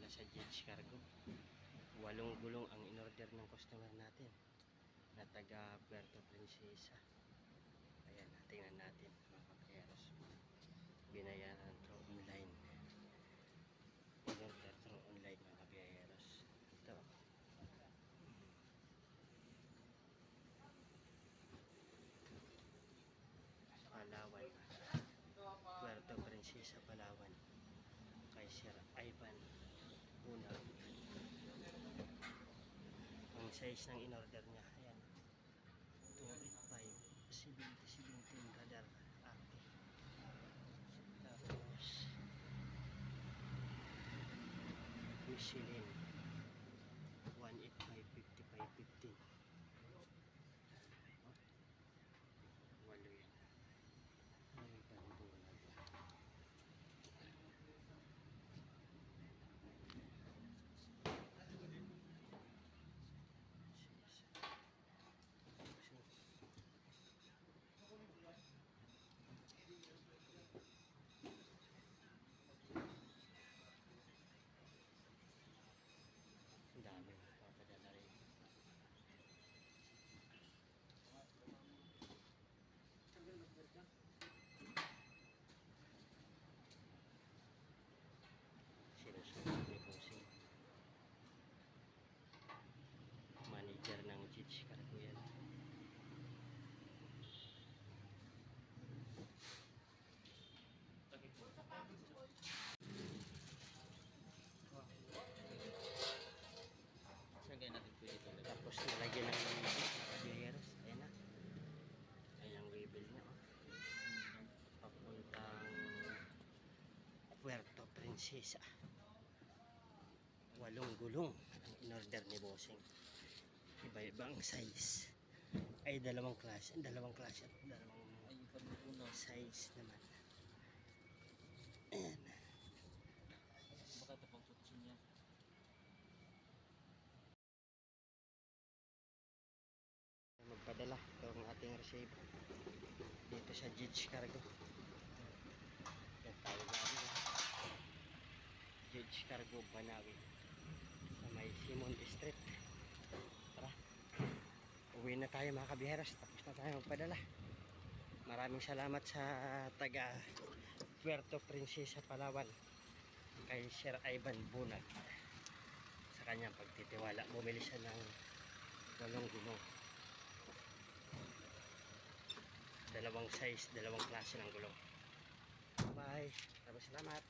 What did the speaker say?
sa Jedge Cargo. 8 gulong ang in-order ng customer natin na taga Puerto Princesa. Ayan, tingnan natin mga kaperos. Binayaran through online. In-order through online mga kaperos. Ito. Palawan. Puerto Princesa, Palawan. Kay Sir Ivan Bunag. Ang size ng in-order niya, ayan, 285 70-17 radar arte. Tapos Michelin 185 55 15. Walo yan. Ay, pambulag. Ang dami papadala rin. Sinusunod ni Bossing. Manager ng Jedge Cargo yan. Lagyan natin po dito. Tapos nalagyan ng kabiyeros. Ayan na. Ayan ang wheel niya. Papuntang Puerto Princesa. 8 gulong ang in-order ni Bossing. Iba-ibang size. Ay, dalawang klase. Dalawang size naman. Ayan. Baka ito pang tutsin niya. Magpadala itong ating receive dito sa Jedge Cargo. Yan tayo namin. Jedge Cargo, Banawi, sa may Simon Street. Tara, uwi na tayo mga kabiyeros. Tapos na tayo magpadala. Maraming salamat sa taga Puerto Princesa, Palawan, kay Sir Ivan Bunag, sa kanyang pagtitiwala. Bumili siya ng 8 gulong, dalawang size, dalawang klase ng gulong. Bye, maraming salamat.